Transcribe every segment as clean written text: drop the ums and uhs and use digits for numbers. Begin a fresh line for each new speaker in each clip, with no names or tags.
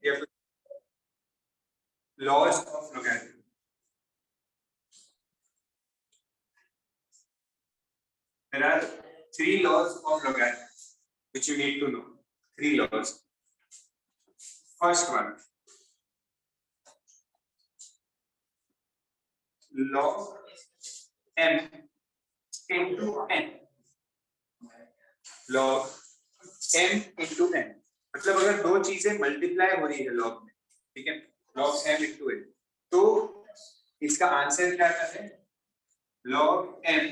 या फिर laws of logarithm. There are 3 laws of logarithm which you need to know. 3 laws. First one, log m into n. Log m into n. मतलब अगर दो चीजें multiply हो रही है लॉग में, ठीक है, log m into n, तो इसका आंसर क्या आता है? log m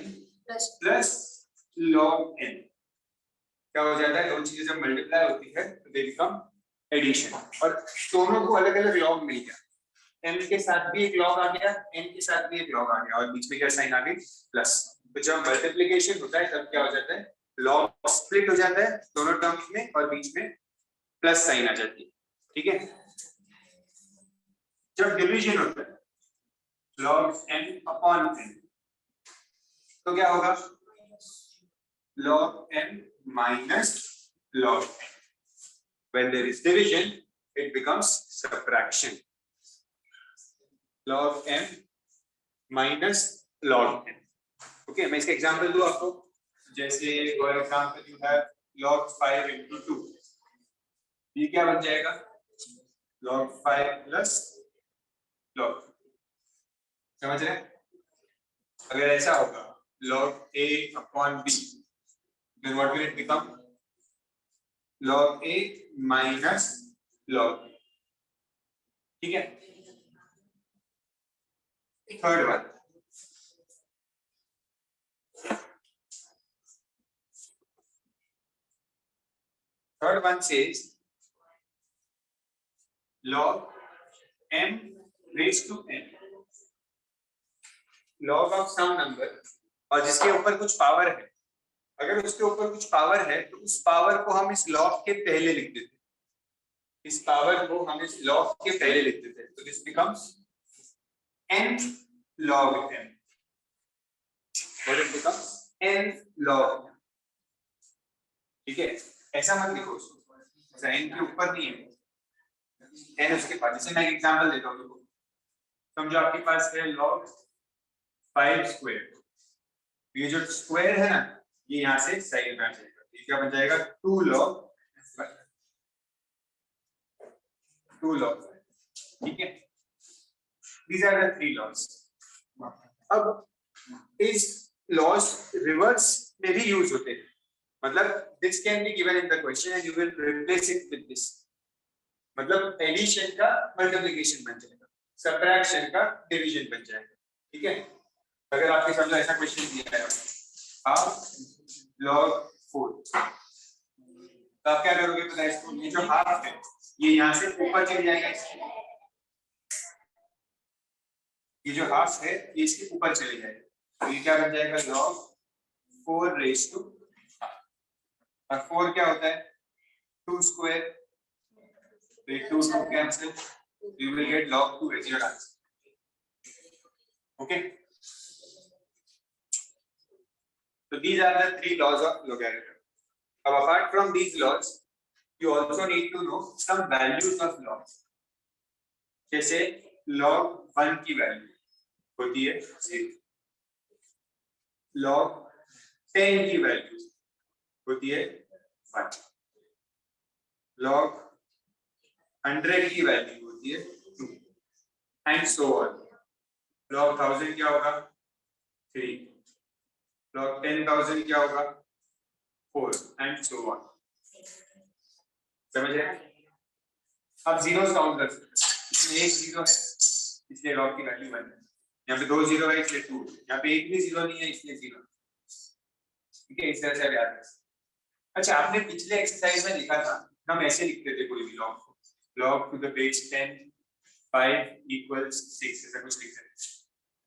plus log n। क्या हो जाता है? दो चीजें जब मल्टीप्लाई होती है तो दे बिकम एडिशन, और दोनों को अलग अलग लॉग मिल गया। m के साथ भी एक लॉग आ गया, n के साथ भी एक लॉग आ गया, और बीच में क्या साइन आ गई? प्लस। तो जब मल्टीप्लिकेशन होता है तब क्या हो जाता है? लॉग स्प्लिट हो जाता है दोनों टर्म्स में, और बीच में प्लस साइन आ जाती है, ठीक है। जब डिवीजन होता है log n अपॉन n, तो क्या होगा? log n minus log n. When there is division, it becomes subtraction. Log m minus log n. Okay, मैं इसका एग्जांपल दूं आपको। जैसे for example you have log 5 into 2, ये क्या बन जाएगा? log 5 plus log, समझ रहे? अगर ऐसा होगा log a upon b, then what will it become? log a minus log b, ठीक है। Third one, third one says log m raised to n, log of some number, और जिसके ऊपर कुछ पावर है, अगर उसके ऊपर कुछ पावर है तो उस पावर को हम इस लॉग के पहले लिख देते, इस पावर को हम इस लॉग के पहले लिख देते, तो this becomes n log m, और it becomes n log m, ठीक है। ऐसा मत लिखो उसको, ऐसा n के ऊपर नहीं है, n उसके बाद। जैसे मैं एक एग्जांपल देता हूँ, देखो समझो आपके पास है log 5 स्क्वायर, ये जो स्क्वायर है ना, ये यहाँ से साइड में आ जाएगा, ये क्या बन जाएगा? 2 log 5, 2 log 5, ठीक है। These are the 3 laws. अब इस लॉज रिवर्स में भी यूज होते हैं, मतलब this can be given in the question and you will replace it with this, मतलब एडिशन का मल्टीप्लिकेशन बन जाएगा, सबट्रैक्शन का डिवीजन बन जाएगा, ठीक है। अगर आपके समझो ऐसा क्वेश्चन दिया है हाफ log 4, तो आप क्या करोगे? पता है इसको, ये जो हाफ है ये यहाँ से ऊपर चले जाएगा, ये जो हाफ है ये इसके ऊपर चले जाएगा, तो ये क्या बन जाएगा? log 4 raised to half, और 4 क्या होता है? 2 स्क्वायर, तो ये 2 2 cancel, you will get log 2 as your answer, okay. So these are the 3 laws of logarithm. Now apart from these laws, you also need to know some values of logs. जैसे log 1 की value होती है 0, log 10 की value होती है 1, log 100 की value होती है 2, एंड सो ऑन। log 1000 क्या होगा? 3, log 10,000 क्या होगा? 4, एंड सो ऑन, समझ रहे हैं? अब जीरोस काउंट कर सकते हैं, इसमें एक जीरो है इसलिए log की वैल्यू 1 है, यहाँ पे 2 जीरो है इसलिए 2, यहाँ पे एक भी जीरो नहीं है इसलिए 0, ठीक है। इस तरह से याद रखें। अच्छा, आपने पिछले एक्सरसाइज में लिखा था, हम ऐसे लिखते थे कोई भी लॉग को, log to the base 10 5 equals 6, ऐसा कुछ लिखते थे,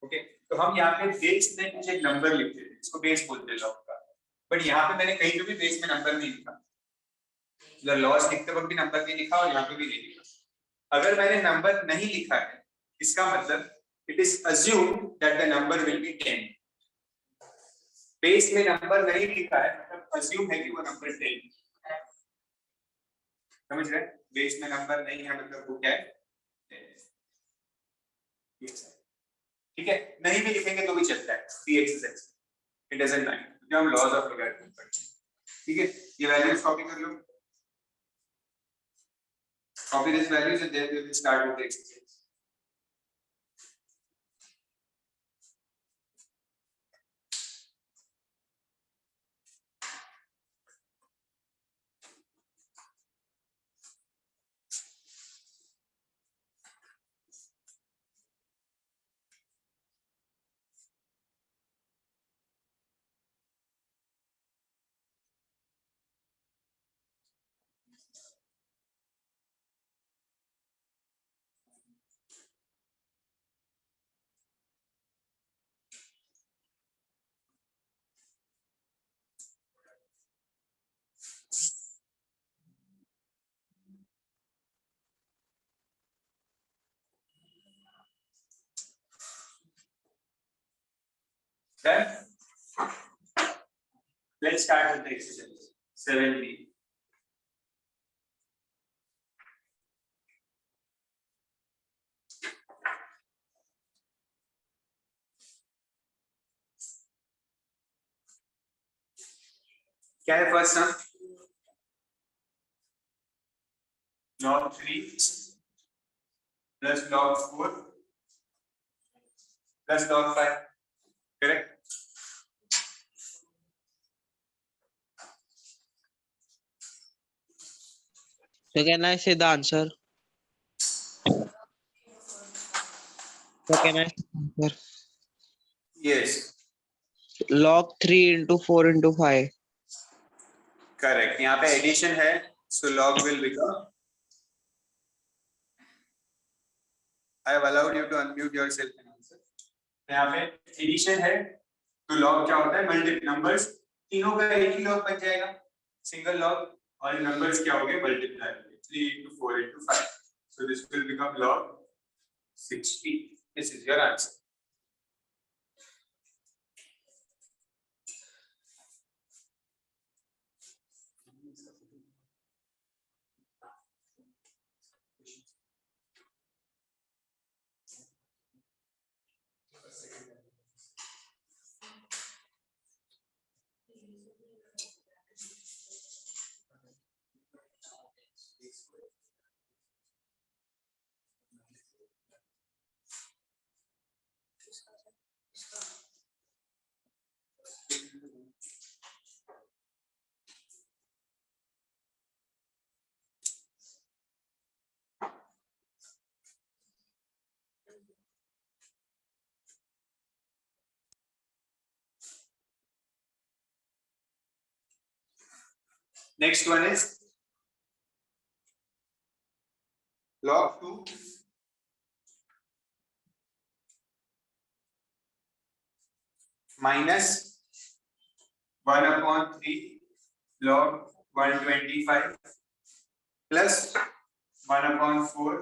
ओके। तो हम यहाँ पे बेस में कुछ एक नंबर लिखते थे, इसको बेस बोलते हैं लॉग का, बट यहाँ पे मैंने कहीं भी बेस में नंबर नहीं लिखा, मतलब लॉस लिखते वक्त भी नंबर नहीं लिखा और यहाँ पे भी नहीं लिखा। अगर मैंने नंबर नहीं लिखा है, इसका मतलब it is assumed that the number will be 10। Base में नंबर नहीं लिखा है मतलब अज्यूम है कि वो नंबर 10, समझ रहे? बेस में नंबर नहीं है मतलब वो क्या है, ठीक है। नहीं भी लिखेंगे तो भी चलता है, 3x, इट डजंट मैटर क्योंकि हम लॉज ऑफ लॉगरिथम पढ़ते हैं, ठीक है। ये वैल्यूज कॉपी कर लो, copy these values and then we will start with the exercise. Done. Let's start with the exercise 7b. क्या है first some? log 3 plus log 4 plus log 5, correct?
So can I say the answer? So can I say the answer?
Yes,
Log 3 into 4 into 5.
correct. यहाँ पे addition है, so log will become. I have allowed you to unmute yourself and answer. यहाँ पे addition है, तो log क्या होता है? मल्टीपल नंबर्स तीनों का एक ही log बन जाएगा, सिंगल log, और नंबर्स क्या होंगे? Multiply, 3 into 4 into 5. So this will become log 60. This is your answer. Next one is log 2 minus 1/3 log 125 plus 1/4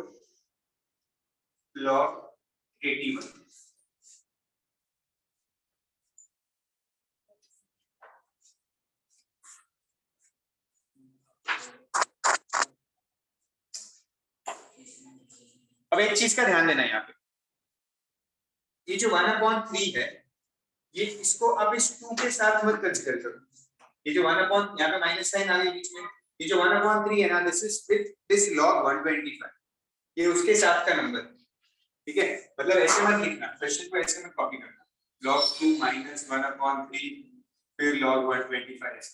log 81. अब एक चीज का ध्यान देना यहाँ पे, ये जो 1/3 है, ये इसको अब इस 2 के साथ मत कंसीडर करो। ये जो 1/, यहाँ पे माइनस साइन आ गया बीच में, ये जो 1/3 है ना, this is with this log 125, ये उसके साथ का नंबर, ठीक है। मतलब ऐसे मत लिखना, क्वेश्चन को ऐसे मत कॉपी करना, log 2 minus 1/3 फिर log 125,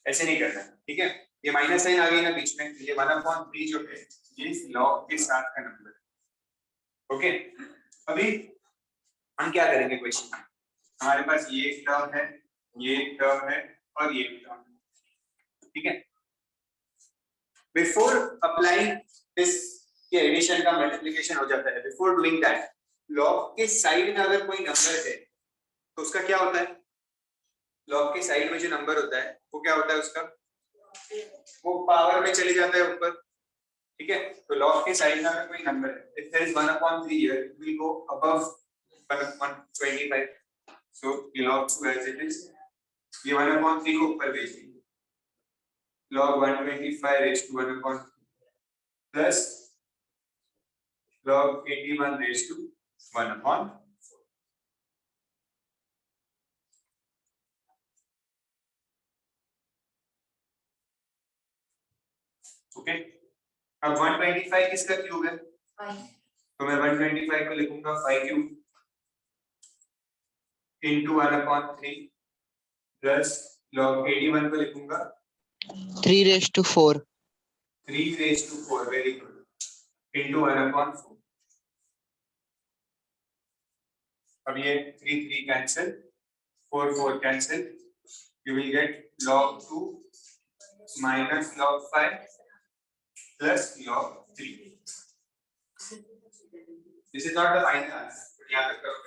ऐसे नहीं करना, ठीक है। ये माइनस साइन आ गई ना बीच में, ये 1/3 जो है ये इस log के साथ का नंबर है, ओके। अभी हम क्या करेंगे क्वेश्चन में, हमारे पास ये एक टर्म है, ये एक टर्म है और ये एक टर्म है, ठीक है। बिफोर अप्लाइंग दिस, ये एडिशन का मल्टीप्लिकेशन हो जाता है, बिफोर डूइंग दैट लॉग के साइड में अगर कोई नंबर है तो उसका क्या होता है? लॉग के साइड में जो नंबर होता है वो क्या होता है उसका? वो पावर में चले जाता है ऊपर, ठीक है। तो लॉग के साइड में अगर कोई नंबर है, if there is 1/3 here, it will go above 125, so log 2 as it is, ये 1/3 को ऊपर भेज देंगे, log 125 raised to 1/3, plus log 81 raised to 1 upon 4. Okay, अब 125 किसका क्यूब है? 5. तो मैं 125 को लिखूंगा 5 cube into 1 upon 3 plus log 81 को लिखूंगा
3 raised to 4.
3 raised to 4, very good, into 1 upon 4. अब ये 3 3 cancel, 4 4 cancel, you will get log 2 minus log 5 plus log 3. This is not the final answer, but याद रखो.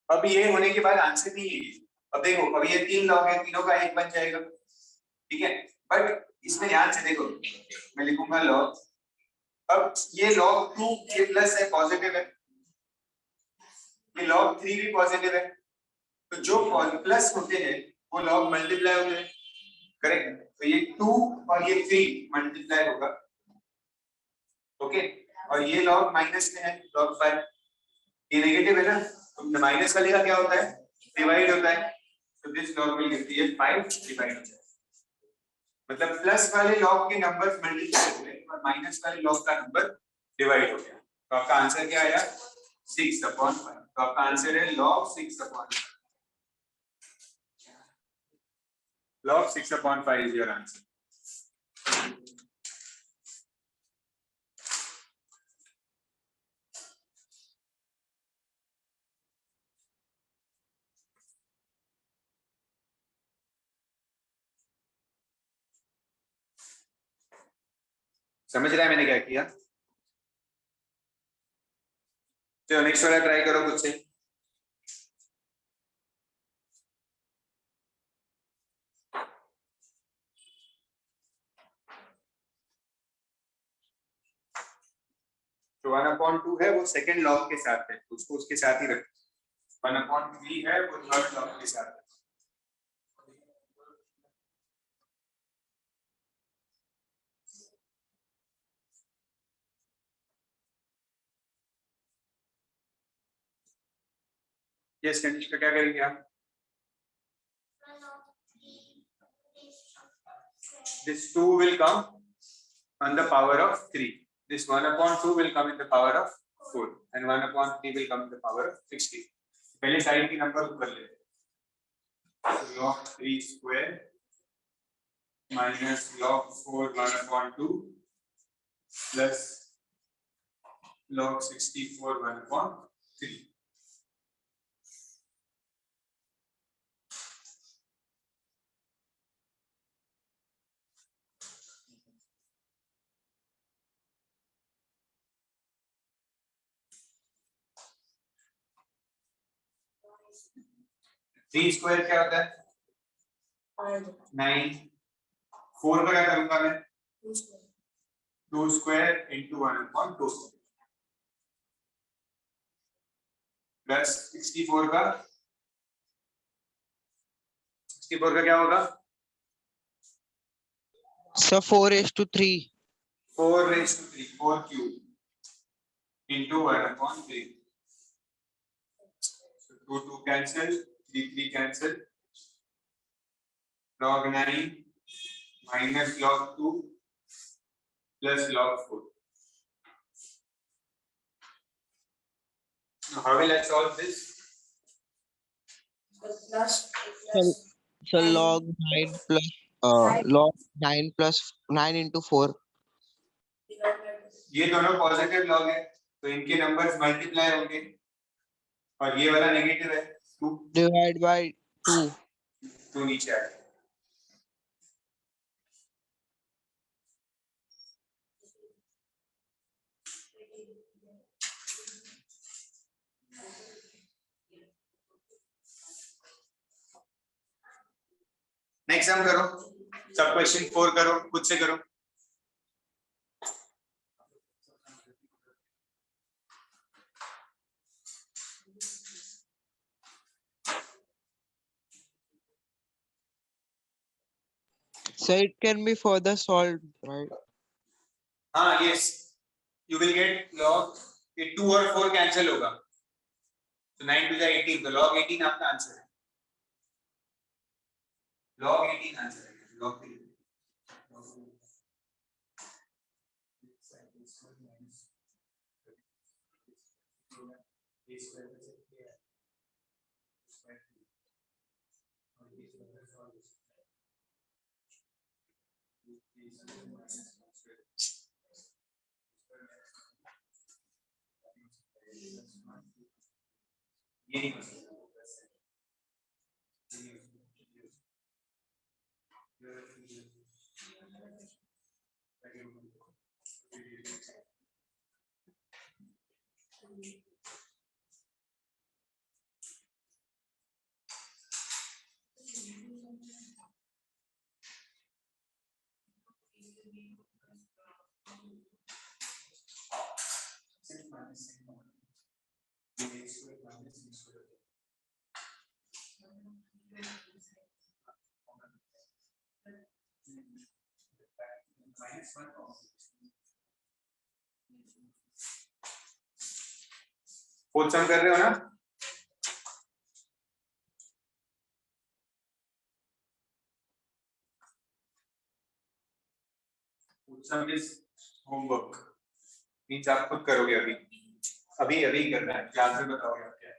अब ये होने के बाद आंसर नहीं है। अब देखो, अब ये 3 लॉग है, तीनों का 1 बन जाएगा, ठीक है। बट इसमें ध्यान से देखो, मैं लिखूंगा लॉग, अब ये log 2 ये प्लस है, पॉजिटिव है, ये log 3 भी पॉजिटिव है, तो जो प्लस होते हैं वो log मल्टीप्लाई होते हैं, करेक्ट। तो ये 2 और ये 3 मल्टीप्लाई होगा, ओके। और ये log माइनस में है, log 5, ये नेगेटिव है ना, तो माइनस वाले का क्या होता है, डिवाइड होता है, तो दिस log विल गिव ये 5 डिवाइड हो जाएगा। मतलब प्लस वाले लॉग के नंबर्स मल्टीप्लाई हो गए और माइनस वाले लॉग का नंबर डिवाइड हो गया, तो आपका आंसर क्या आया, 6/5। तो आपका आंसर है log 6/5। log 6/5 is your answer. समझ रहा है मैंने क्या किया? चलो नेक्स्ट वाला ट्राई करो खुद से। तो 1/2 है वो सेकंड लॉग के साथ है, उसको उसके साथ ही रखो। 1/3 है वो थर्ड लॉग के साथ है। यस कंडीशन क्या करेंगे हम? This 2 will come on the power of 3. This 1/2 will come in the power of 4 and 1/3 will come in the power of 16. पहले साइड की नंबर ऊपर ले, log 3 square minus log 4 1/2 plus log 64 1/3. Three square क्या होता है? 9। 4 का क्या करूंगा मैं? 2 स्क्वायर इंटू 1/2 प्लस 64 का क्या होगा?
So 4 raised to 3.
4 raised to 3, 4 cube into 1/3. So 2 2 cancel, 3 3 cancel. Log 9 minus log 2 plus log 4. Now how will I solve this?
So log 9 plus log 9 plus 9 into 4.
ये दोनों पॉजिटिव लॉग है, तो इनके numbers multiply होंगे और ये वाला negative है 2,
Divide by 2.
2 नीचे आ गया। नेक्स्ट सम करो, सब क्वेश्चन 4 करो, खुद से करो।
So it can be further solved, right?
हाँ, yes, you will get log, ये 2 और 4 कैंसिल होगा, तो 9 to the 18, तो log 18 आपका आंसर है, log 18 आंसर है, log 3। ये नहीं फोर्थ सम कर रहे हो ना? Fourth some is homework, means आप खुद करोगे अभी अभी अभी करना है, क्लास में बताओगे आप क्या है।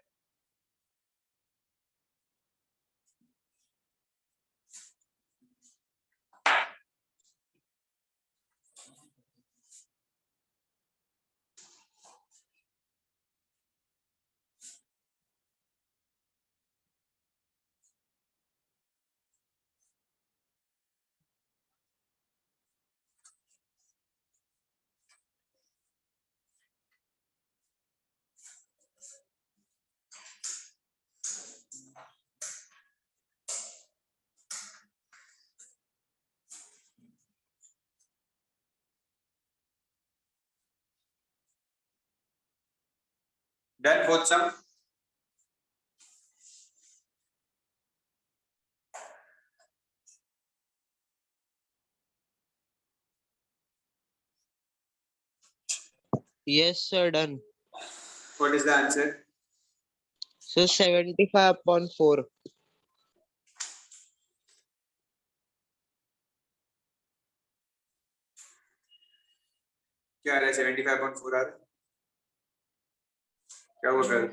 Done fourth some?
Yes, sir, done.
What is the answer?
So 75 upon 4.
क्या आ रहा है? 75.4 आ रहा है, क्या हुआ कल?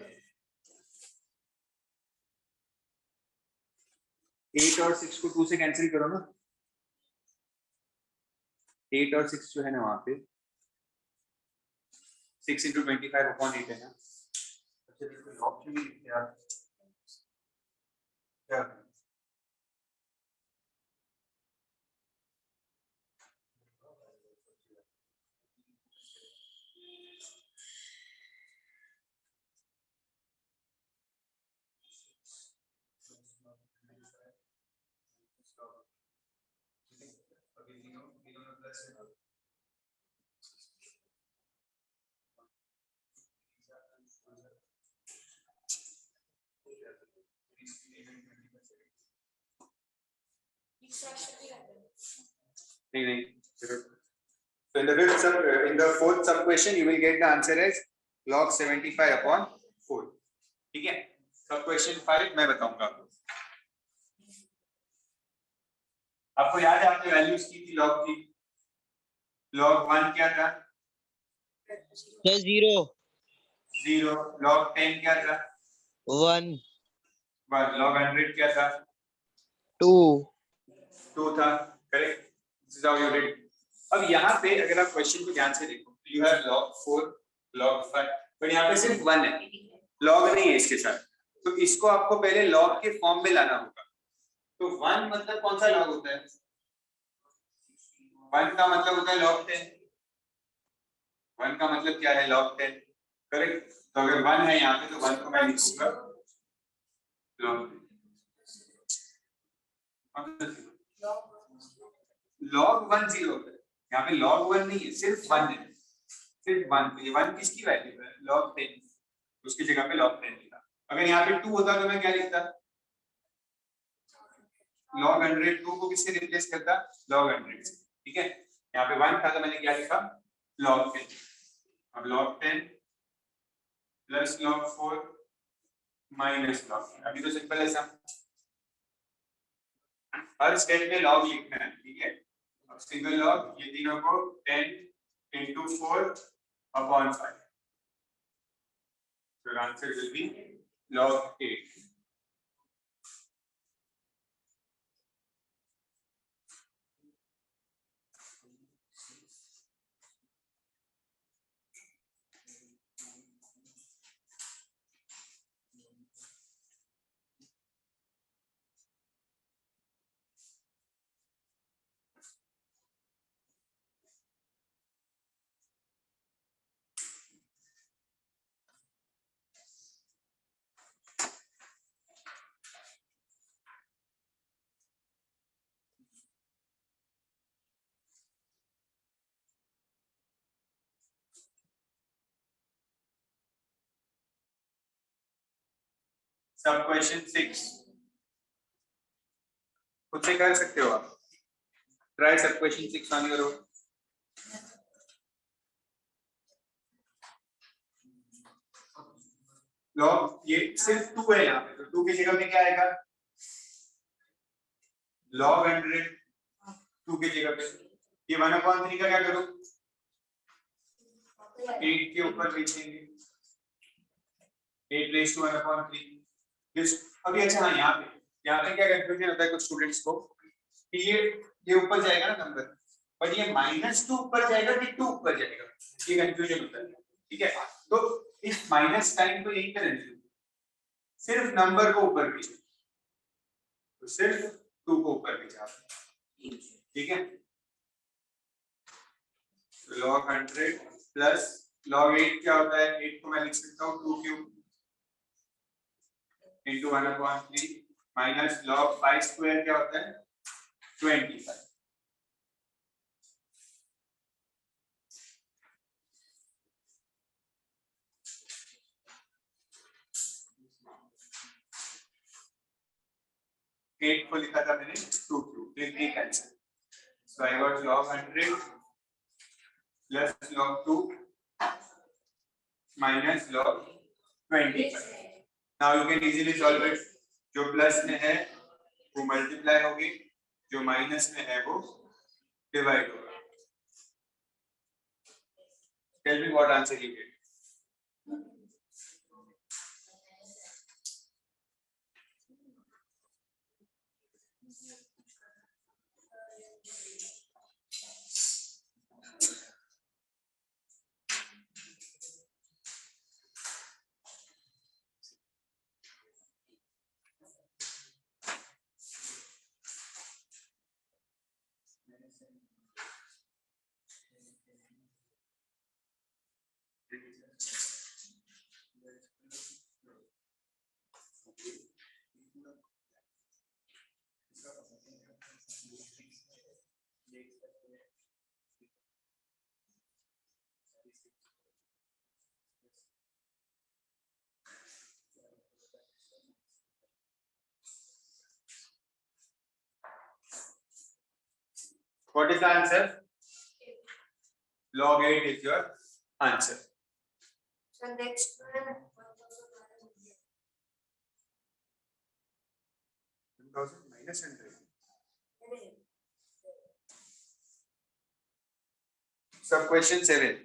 8 और 6 को 2 से कैंसिल करो ना, 8 और 6 जो है ना वहां पे 6 into 25 upon 8 है ना। अच्छा देखो लॉग क्यों नहीं लिखते आप? क्या नहीं नहीं, so in the fifth sub, in the fourth sub question you will get the answer as log 75 upon 4। ठीक है, सब क्वेश्चन 5 मैं बताऊंगा आपको। आपको याद है आपने वैल्यूज की थी लॉग की? लॉग 1 क्या था?
So 0,
0। लॉग 10 क्या था?
1,
1। लॉग 100 क्या था?
2.
2 था, correct. This is how you did. अब यहाँ पे अगर आप क्वेश्चन को ध्यान से देखो, you have log 4, log 5 but यहाँ पे सिर्फ 1 है, log नहीं है इसके साथ, तो इसको आपको पहले log के फॉर्म में लाना होगा। तो 1 मतलब कौन सा log होता है? 1 का मतलब होता है log 10। 1 का मतलब क्या है? log 10, correct. तो अगर 1 है यहाँ पे तो 1 को मैं लिखूंगा log 10। log 1 0 होता है, यहाँ पे log 1 नहीं है, सिर्फ 1 है, सिर्फ 1। तो ये 1 किसकी वैल्यू है? log 10, उसकी जगह पे log 10 लिखा। अगर यहाँ पे 2 होता तो मैं क्या लिखता? log 100। 2 को किससे रिप्लेस करता? log 100 से, ठीक है। यहाँ पे 1 था तो मैंने क्या लिखा? log 10। अब log 10 plus log 4 minus log 10। अभी तो सिंपल है सब, हर स्टेप में log लिखना है, ठीक है। अब सिंगल log, ये तीनों को 10 into 4 upon 5, so the answer will be log 8। सब क्वेश्चन 6 खुद से कर सकते हो आप, ट्राई सब question 6 on your own. Log ये सिर्फ 2 है यहाँ पे, तो 2 की जगह पे क्या आएगा? log 100। 2 की जगह पे ये 1/3 का क्या करूं? 8 के ऊपर लिखेंगे, 8 raised to 1/3। अभी अच्छा हाँ, यहाँ पे क्या कंफ्यूजन होता है कुछ स्टूडेंट्स को कि ये ऊपर जाएगा ना नंबर, बट ये -2 ऊपर जाएगा कि 2 ऊपर जाएगा, ये कंफ्यूजन होता है, ठीक है। तो इस माइनस साइन को यहीं पे रहने दो, सिर्फ नंबर को ऊपर भेजो, तो सिर्फ 2 को ऊपर भेजा, ठीक है। तो log 100 प्लस log 8 क्या होता है? 8 को मैं लिख सकता हूँ 2 cube into 1/3 minus log 5 square क्या होता है? 25। एट को लिखा था मैंने 2 क्यूब, एक answer. So I got log 100 plus log 2 minus log 25। Now you can easily solve it. जो प्लस में है वो मल्टीप्लाई होगी, जो माइनस में है वो डिवाइड होगा। Tell me what answer you get. What is the answer? Log 8 is your answer.
So next one.
1000 minus 100. Sub question 7.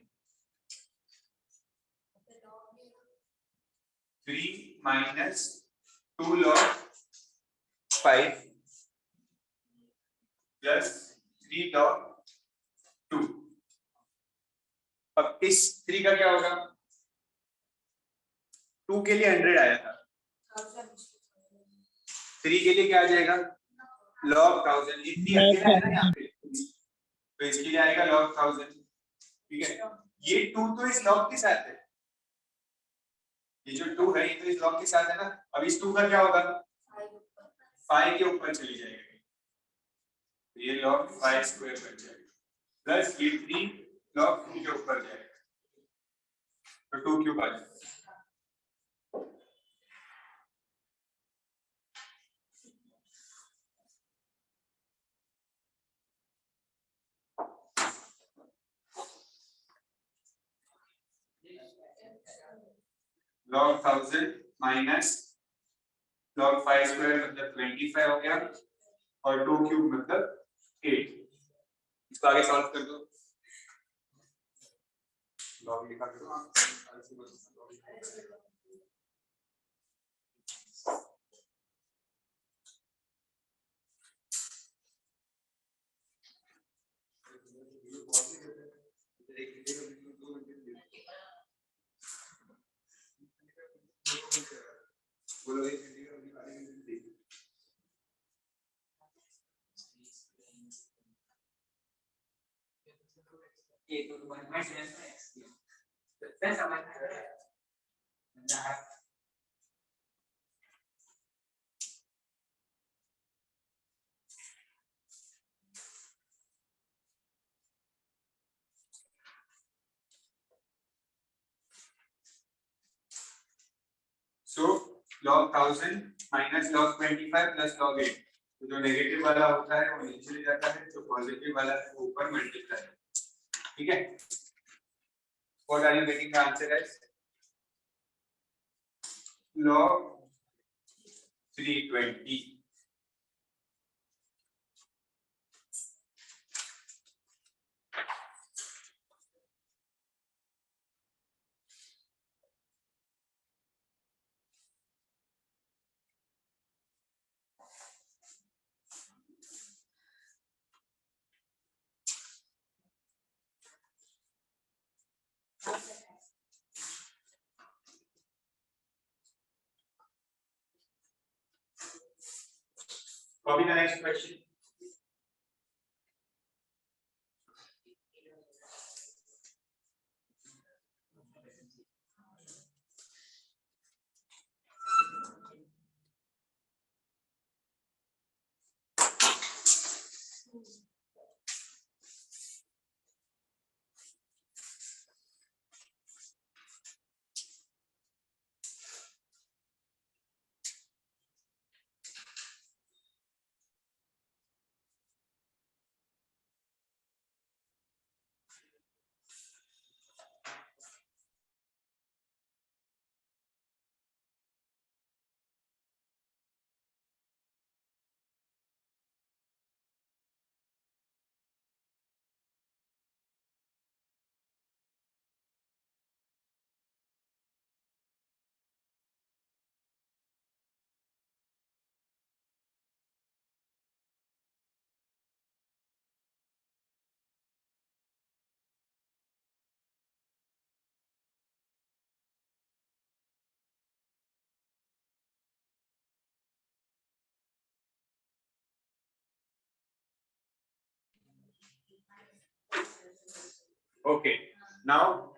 3 minus 2 log 5 plus 3 log 2। अब इस 3 का क्या होगा? 2 के लिए 100 आया था, 3 के लिए क्या आ जाएगा log 1000, इतनी अकेला है ना यहाँ पे, तो इसके लिए आएगा log 1000, ठीक है। ये 2 तो इस log के साथ है, ये जो 2 है ये तो इस log के साथ है ना, अब इस 2 का क्या होगा 5 के ऊपर चली जाएगा, ये log 5 स्क्वायर बन जाएगा, प्लस ये 3 log 2 के ऊपर जाएगा, तो 2 क्यूब आ जाएगा। log 1000 माइनस log 5 स्क्वायर मतलब 25 हो गया, और 2 क्यूब मतलब 8, इसको आगे सॉल्व कर दो, log लिखा करो, बोलो ये तो मैं समझ सो log 1000 minus log 25 plus log 8, तो जो नेगेटिव वाला होता है वो नीचे चले जाता है, जो पॉजिटिव वाला है वो ऊपर मल्टीप्लाई, ठीक है। What are you getting the answer as log 320, copy the next question. Okay, now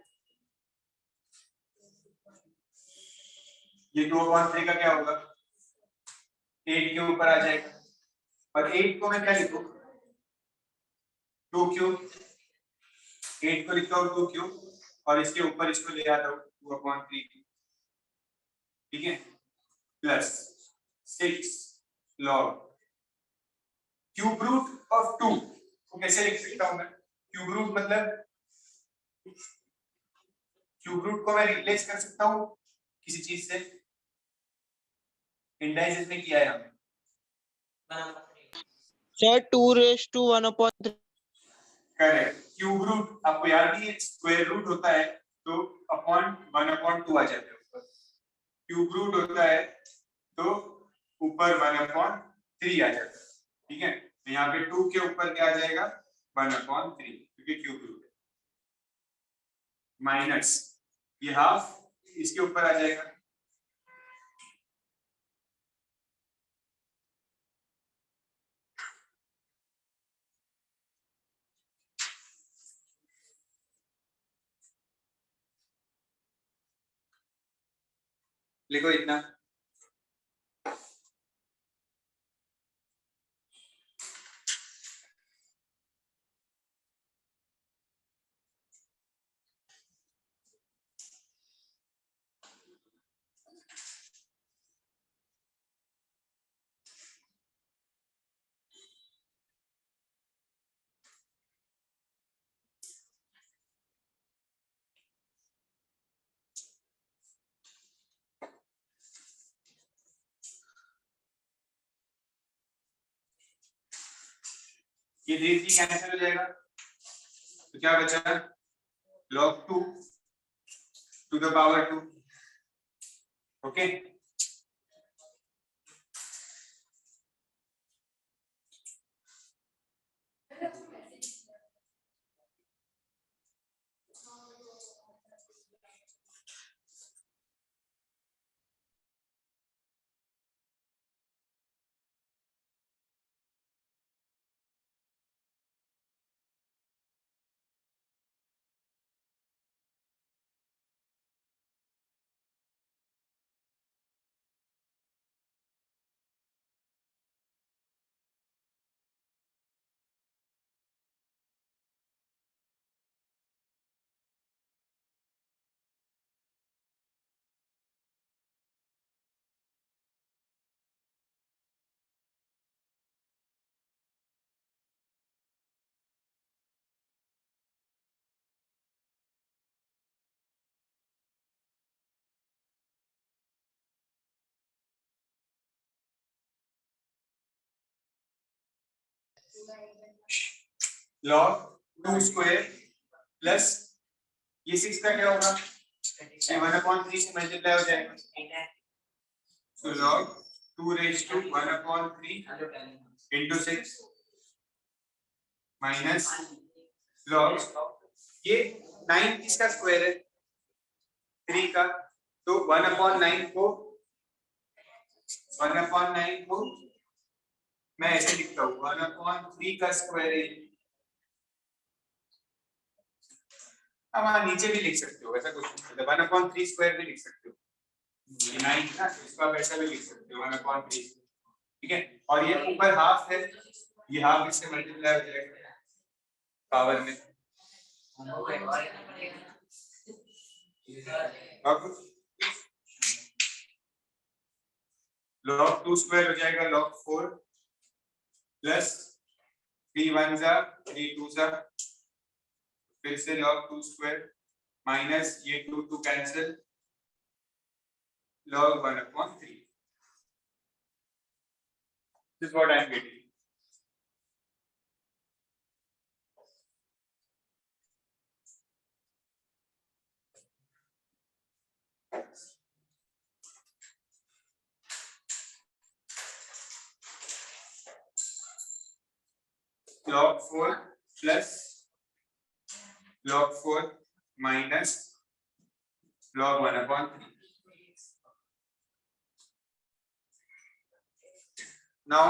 ये 2/3 का क्या होगा 8 के ऊपर आ जाएगा, और 8 को मैं क्या लिखूं 2 क्यूब, 8 को लिखता हूं 2 क्यूब, और इसके ऊपर इसको ले आता हूं 2/3, ठीक है, plus 6 log cube root of 2 को कैसे लिख सकता हूं मैं, क्यूब रूट मतलब क्यूब रूट को मैं रिप्लेस कर सकता हूं किसी चीज से, इंडाइसेस में किया है हमने,
Sir, 2 raised to 1/3.
Correct, cube root आपको याद नहीं है स्क्वायर रूट होता है तो अपॉन 1/2 आ जाता है ऊपर, क्यूब रूट होता है तो ऊपर 1/3 आ जाता है, ठीक है, तो यहाँ पे 2 के ऊपर क्या आ जाएगा 1/3 क्योंकि क्यूब रूट है, माइनस ये हाफ इसके ऊपर आ जाएगा लिखो इतना। ये 3 कैंसिल हो जाएगा, तो क्या बचा? log 2 to the power 2। Okay, log 2 square plus ये 6 का क्या होगा? ये 1/3 से मल्टीप्लाई हो जाएगा, तो log 2 raised to 1/3 into 6 minus log ये 9 किसका स्क्वायर है? 3 का, तो 1/9 को 1/9 को मैं ऐसे लिखता हूँ 1/3 का स्क्वायर है। अब वहां नीचे भी लिख सकते हो, ऐसा कुछ नहीं, 1/3 स्क्वायर भी लिख सकते हो, ये 9 ना, इसको आप ऐसा भी लिख सकते हो 1/3, ठीक है। और ये ऊपर हाफ है, ये हाफ इससे मल्टीप्लाई हो जाएगा पावर में। अब log 2 स्क्वायर हो जाएगा log 4 प्लस 3 1 जा 3 2 जा, फिर से log 2 स्क्वायर माइनस ये 2 2 cancel, log 1/3। This is what I am getting. log 4 plus log 4 minus log 1/3। Now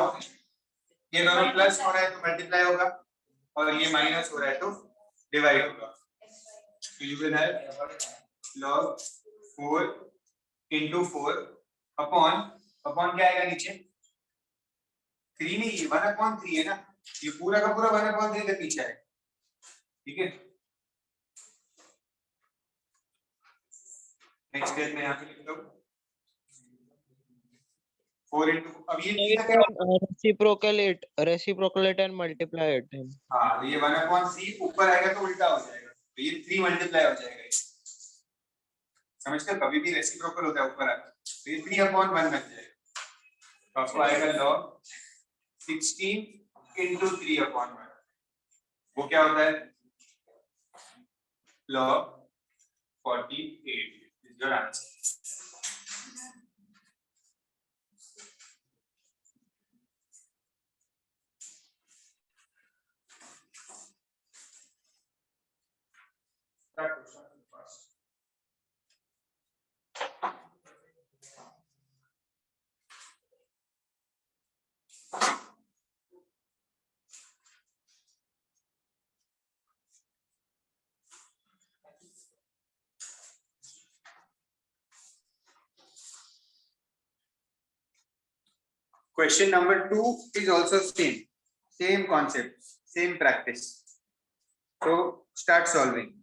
ये दोनों प्लस हो रहा है तो मल्टीप्लाई होगा, और ये माइनस हो रहा है तो डिवाइड होगा, तो you will have log 4 into 4 upon क्या आएगा नीचे? 3 नहीं, ये 1/3 है ना, ये पूरा का पूरा 1/3 के पीछे है, ठीक है। नेक्स्ट स्टेप में यहाँ पे लिखता हूँ 4 into, अब ये क्या
reciprocate and multiply it.
हाँ, तो ये 1/3 ऊपर आएगा तो उल्टा हो जाएगा, तो ये 3 मल्टीप्लाई हो जाएगा, समझते हो, कभी भी रेसिप्रोकल होता है ऊपर आकर, तो ये 3/1 बन जाएगा, तो आपको आएगा log 16 into 3/1, वो क्या होता है? log 48 is your answer। Question number 2 is also same concept, same practice. So start solving.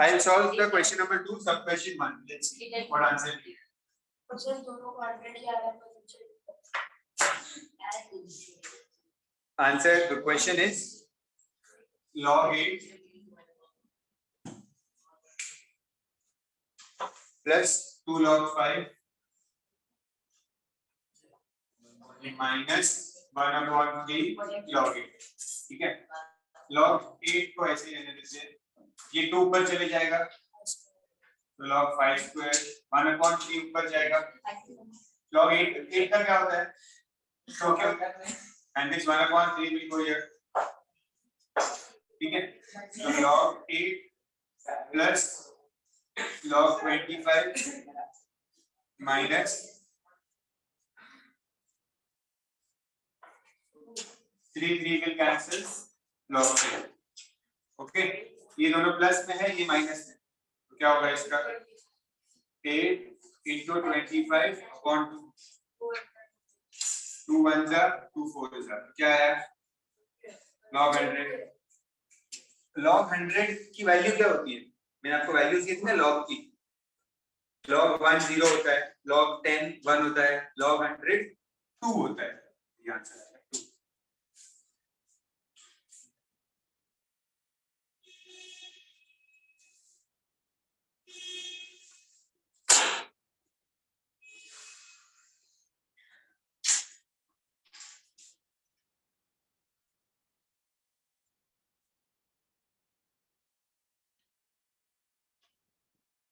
I'll solve the question number 2, sub question 1. Let's see what answer we get. Answer the question is log 8 plus 2 log 5 minus 1/3 log 8. ठीक है, log 8 को ऐसे रहने देते हैं, ये 2 ऊपर चले जाएगा तो log 5 स्क्वायर 1/3 ऊपर जाएगा, log 8 का क्या होता है, तो क्या होता है, and this 1/3 will go here. ठीक है, तो log 8 plus log 25 minus 3 will cancel log 8. Okay, ये दोनों प्लस में है, ये माइनस में, तो क्या होगा इसका 8 into 25 upon 2, 2 1 जा 2 4 जा, क्या है log 100. log 100 की वैल्यू क्या होती है, मैंने आपको वैल्यूज दी थी ना log की, log 1 0 होता है, log 10 1 होता है, log 100 2 होता है, ये आंसर है 2.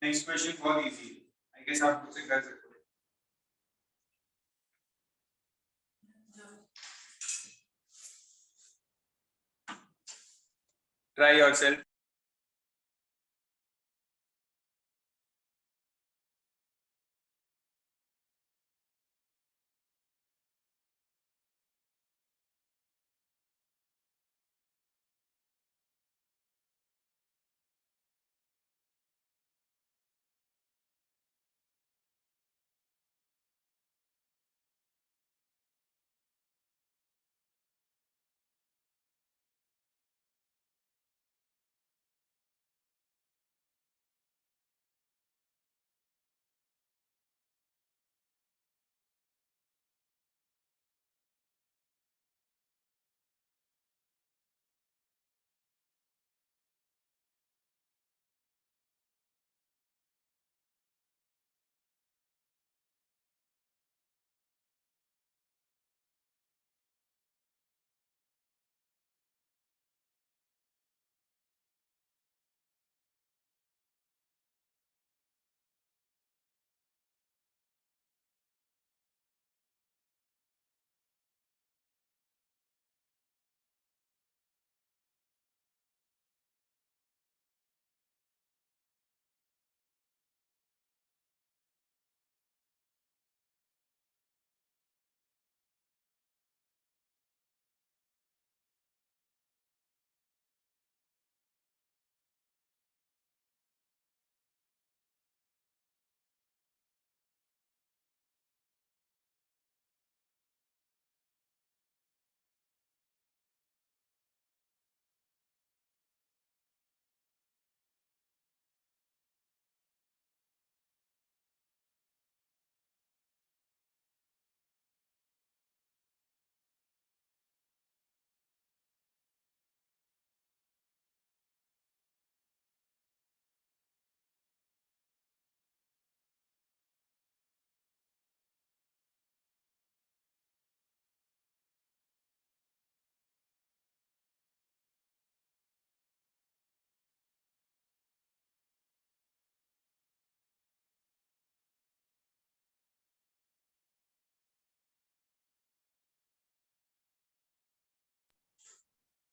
नेक्स्ट क्वेश्चन बहुत इजी है, आई गेस आप मुझसे कर सकते हो. Try yourself.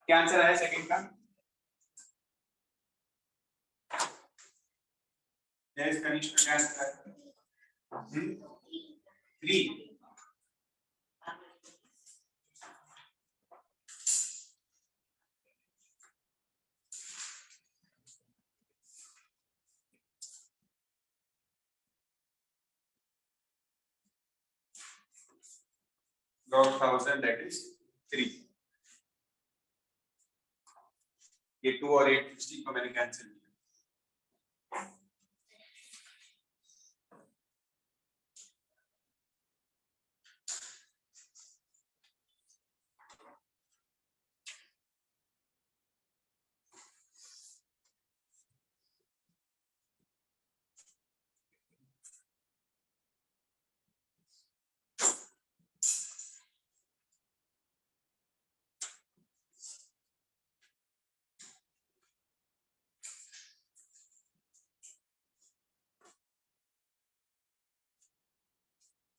क्या आंसर आया सेकंड का? यस कनिष्क का क्या आंसर आया? 3. log 1000 that is 3. ये 2 और 860 को मैंने कैंसिल किया.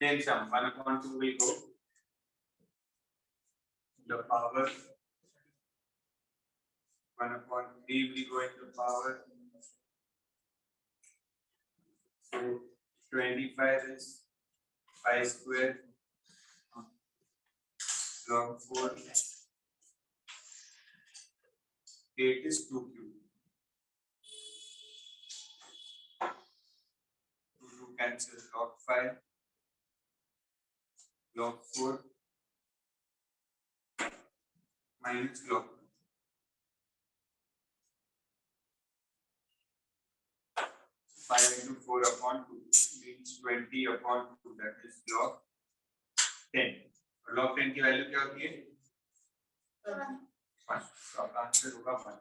Then sum 1/2 will go the power 1/3 will go into power. So 25 is pi square log 4. 8 is 2 cube. 2 cancel log 5 log 4 minus log 2. 5 into 4 upon 2 means 20 upon 2 that is log 10. और log 10 की value क्या होती है? 1. तो आपका answer होगा 1.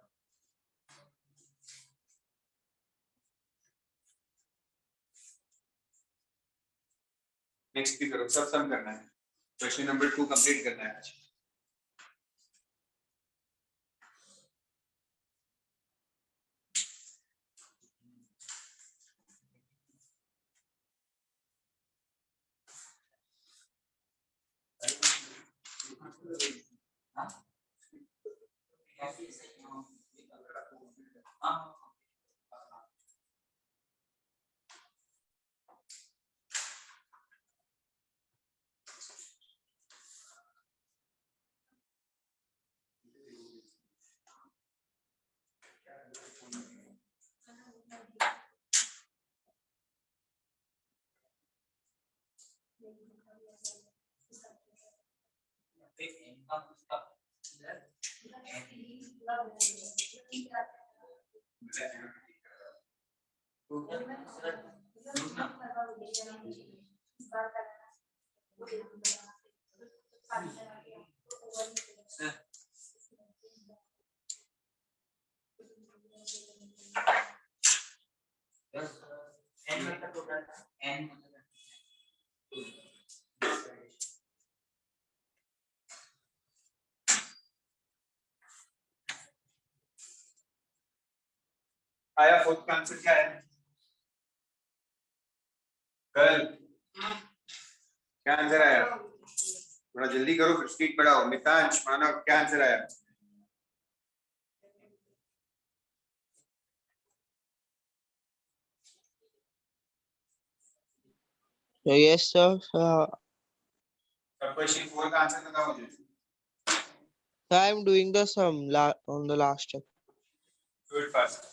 Next की तरफ सब सम करना है. क्वेश्चन नंबर 2 कंप्लीट करना है आज. आया फोर्थ का आंसर क्या है? कल क्या आंसर आया? थोड़ा जल्दी करो फिर स्पीड बढ़ाओ. मितांश मानव क्या आंसर आया?
Yes, sir.
क्वेश्चन 4 का आंसर बताओ मुझे.
I'm doing the sum on the last step.
Do it fast.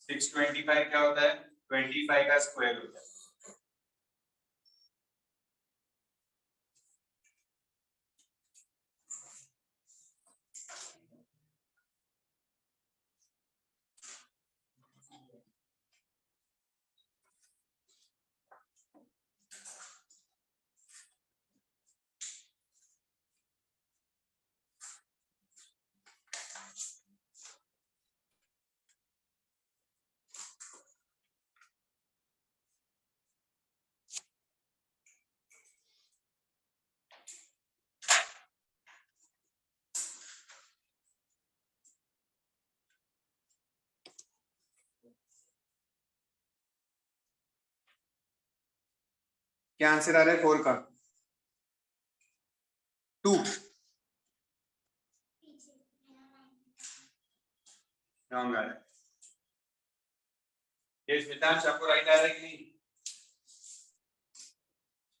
Six 25 क्या होता है? 25 का स्क्वायर होता है. क्या आंसर आ रहा है 4 का? 2 रॉन्ग आ रहा है। ये स्मितांश आपको राइट आ रहा है कि नहीं?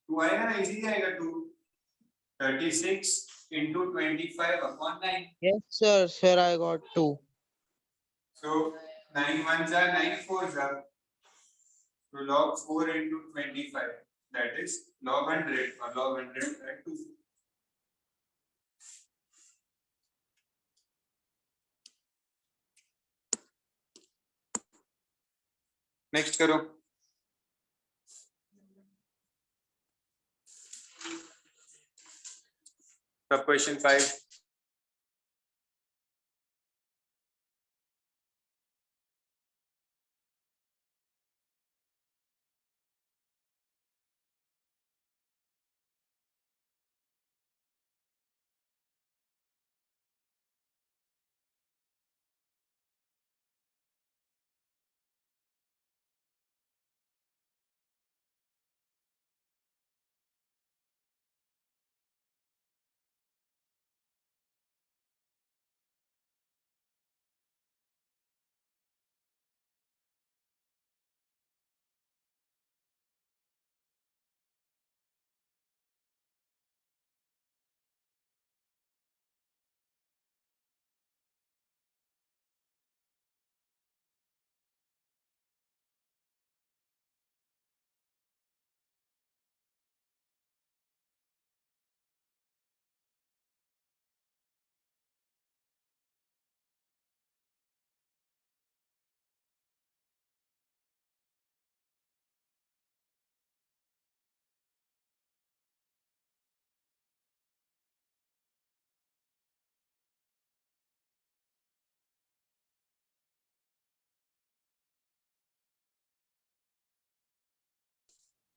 2 आएगा ना, इजी आएगा 2। 36 into 25 upon 9.
Yes, sir. Sir, I got 2.
So 9 ones are 9 fours are. So log 4 into 25, that is log 100 or log 100 by 2. Next करो। Sub question 5.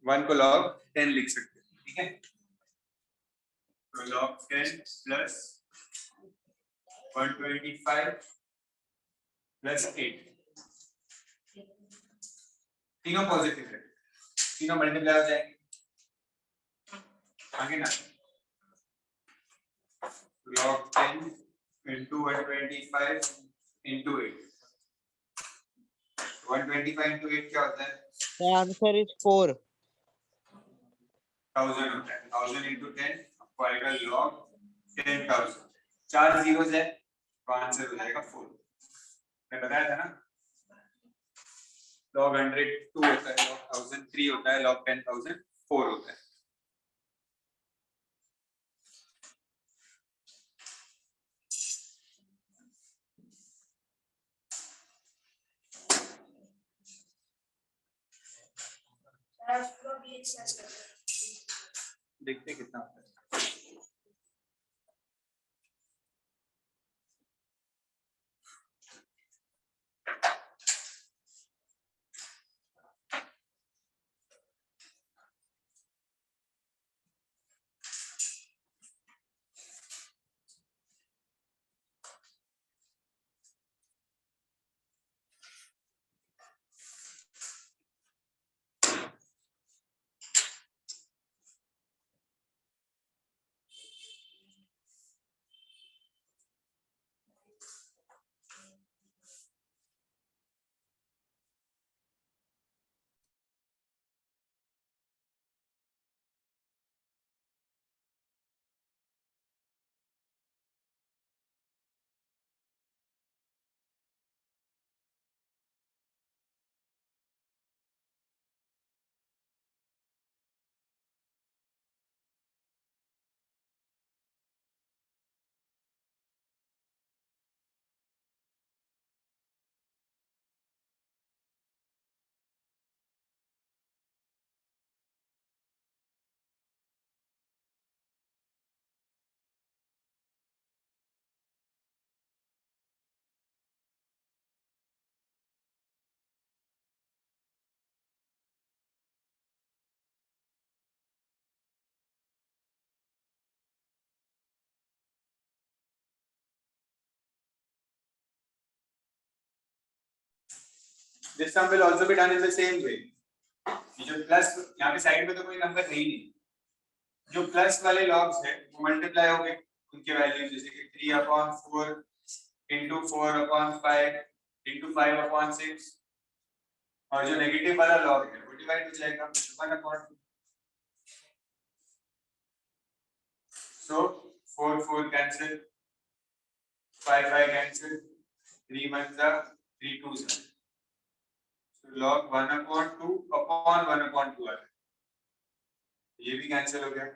वन को log 10 लिख सकते हैं, ठीक है? तो log 10 plus 125 plus 8, तीनों पॉजिटिव है, तीनों मल्टीप्लाई हो जाएंगे। आगे ना, log 10 into 125 into 8, 125 into 8 क्या होता है?
The answer is 4.
1000 होता है। 1000 into 10 आपको आएगा log 10,000। 4 zeros है तो आंसर हो जाएगा 4। मैं बताया था ना, log 100 2 होता है, log 1000 3 होता है, log 10,000 4 होता है। देखते कितना होता है। This sum will also be done in the same way. ये जो प्लस यहाँ पे साइड में तो कोई नंबर है ही नहीं, जो प्लस वाले लॉग्स है वो मल्टीप्लाई हो गए उनके वैल्यू, जैसे कि 3/4 into 4/5 into 5/6, और जो नेगेटिव वाला लॉग है वो डिवाइड हो जाएगा 1/2। So 4 cancel, 5 cancel, 3 1s are 3 2s are. So log 1/2 upon 1/2 आ गया, ये भी कैंसिल हो गया।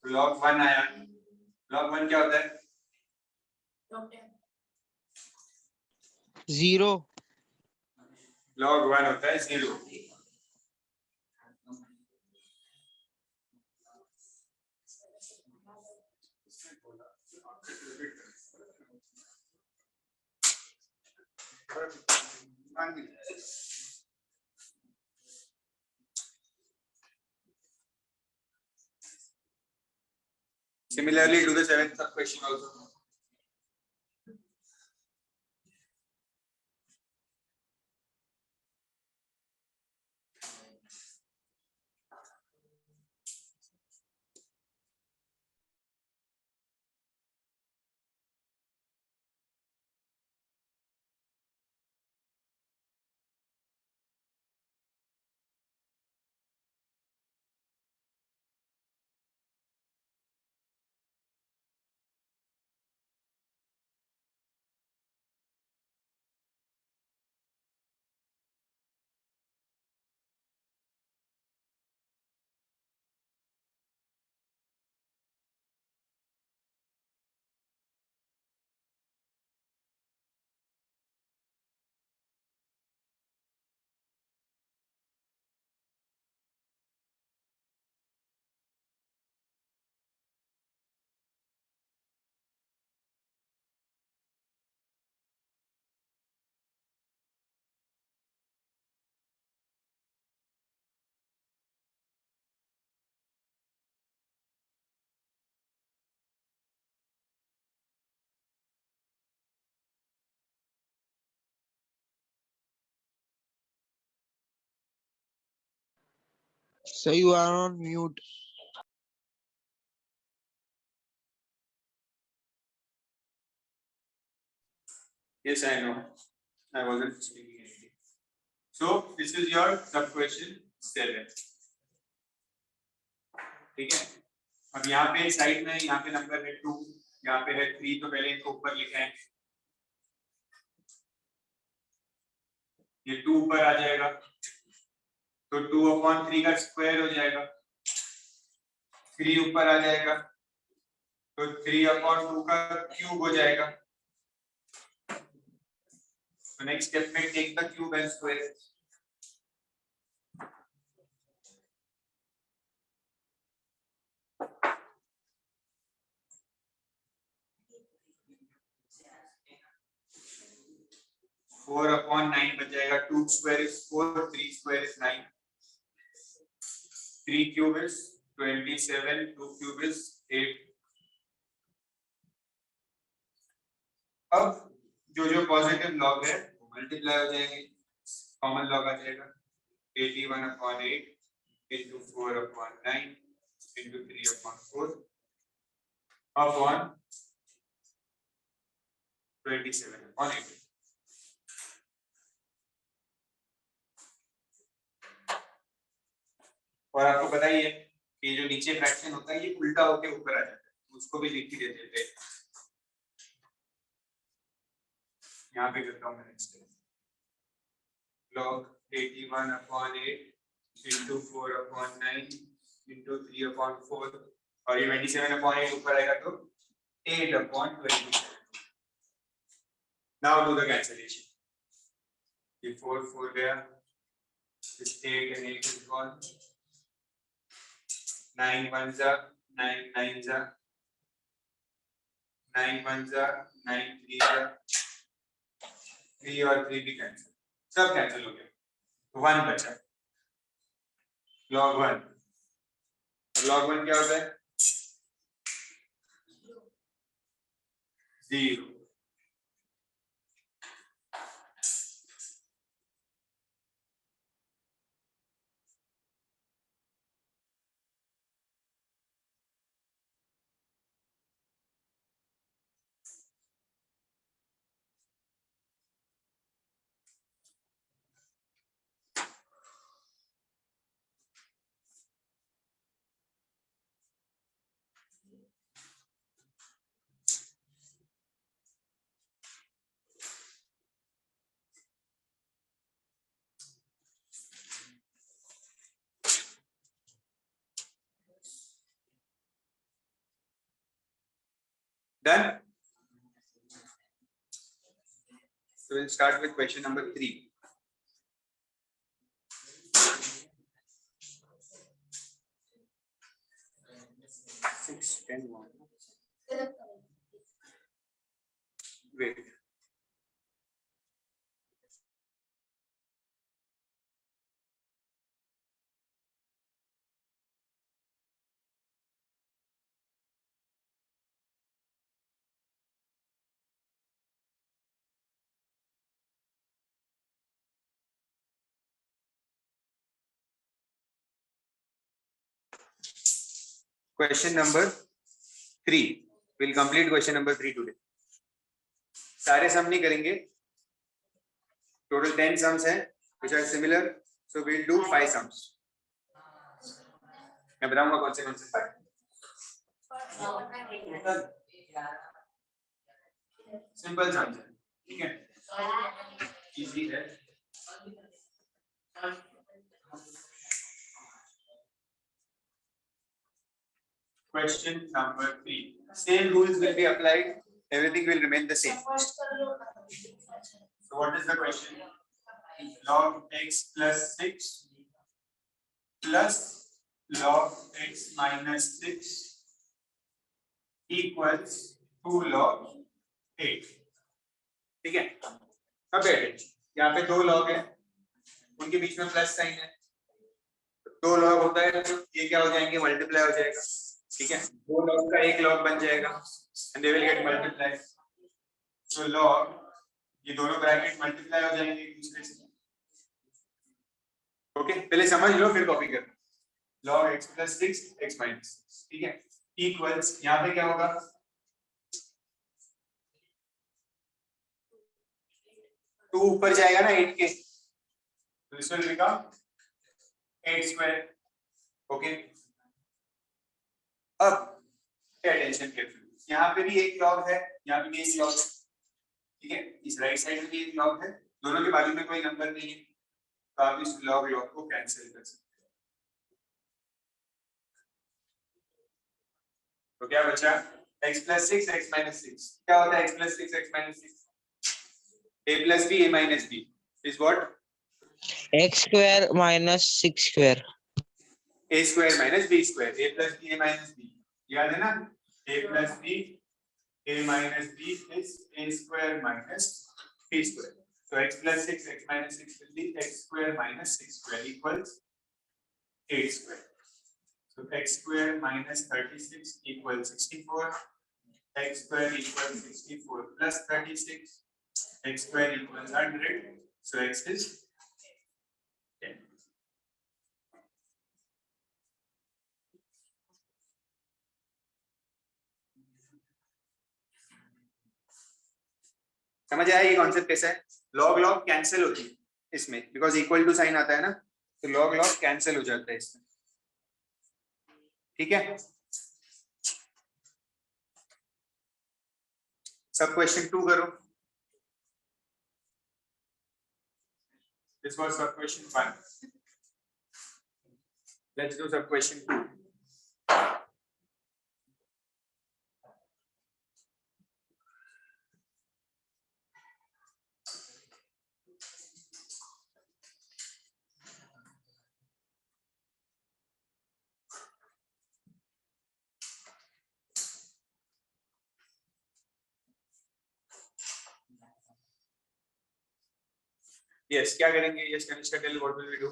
तो log 1 आया, log 1 क्या होता है?
zero.
log 1 होता है 0। Similarly to the seventh sub question also.
So you are on mute.
Yes, I know. I wasn't speaking anything. So this is your sub question 7. ठीक है, अब यहाँ पे साइड में यहाँ पे नंबर है 2, यहाँ पे है 3, तो पहले इनको ऊपर लिखें, ये 2 ऊपर आ जाएगा, तो 2/3 का स्क्वायर हो जाएगा, 3 ऊपर आ जाएगा, तो 3/2 का क्यूब हो जाएगा। तो नेक्स्ट स्टेप में take the cube and square. Four upon 9 बच जाएगा, 2 square is 4, 3 square is 9, 3 cube is 27, 2 cube is 8। अब जो जो पॉजिटिव लॉग है वो मल्टीप्लाई हो जाएंगे, कॉमन लॉग आ जाएगा 81/8 into 4/9 into 3/4 upon 27/8। और आपको पता ही है कि जो नीचे फ्रैक्शन होता है ये उल्टा होके ऊपर आ जाता है, उसको भी लिख ही देते हैं। यहाँ पे करता हूँ मैं नेक्स्ट log 81/8 into 4/9 into 3/4, और ये 27/8 ऊपर आएगा तो 8/27। Now do the cancellation. ये 4 गया, this 8 and 8 is gone, 9 1s are 9 9s are 9 1s are 9 3s are 3 और 3 भी कैंसिल, सब कैंसिल हो गया, तो 1 बचा, log 1। log 1 क्या होता है? 0। Done. So we'll start with question number 3. Six, 10, 1. Wait. Question number 3. We'll complete question number 3 today. सारे सम नहीं करेंगे. Total 10 sums हैं, which are similar. So we'll do 5 sums. मैं बताऊंगा कौन से 5. सिंपल sums है, ठीक है? Easy है. Question number 3. Same rules will be applied. Everything will remain the same. So what is the question? Log x plus 6 plus log x minus 6 equals 2 log 8. ठीक है? अब यहाँ पे 2 log है, उनके बीच में प्लस साइन है. 2 log होता है तो ये क्या हो जाएंगे, मल्टीप्लाई हो जाएगा. ठीक है, 2 log का 1 log बन जाएगा and they will get multiplied. So log, ये दोनों ब्रैकेट मल्टीप्लाई हो जाएंगे एक दूसरे से. ओके, पहले समझ लो फिर कॉपी कर. log x plus 6 x minus 6, ठीक है, इक्वल्स यहाँ पे क्या होगा, 2 ऊपर जाएगा ना 8 के, तो this will become 8 square. Okay, अब पे अटेंशन केयरफुली. यहाँ पे भी एक लॉग है, यहाँ पे भी एक लॉग है. ठीक है, इस राइट साइड में भी एक लॉग है, दोनों के बाजू में कोई नंबर नहीं है, तो आप इस लॉग को कैंसिल कर सकते हैं. तो क्या बचा, x plus 6 x minus 6. क्या होता है x plus 6 x minus 6? a plus b a minus b is what?
x square minus 6 square.
a square minus b square. a plus b a minus b, याद है ना? a plus b a minus b is a square minus b square. So x plus 6 x minus 6 will be x square minus 6 square equals 8 square. So x square minus 36 equals 64. X square equals 64 plus 36. X square equals 100. So x is 10. समझ आया ये concept कैसा है? Log log cancel होती है इसमें, because equal to sign आता है ना, तो लॉग लॉग कैंसिल हो जाता है इसमें. ठीक है, सब क्वेश्चन 2 करो. This was sub question 1. Let's do sub question 2. Yes, क्या करेंगे? Yes Kanishka, tell what will we do?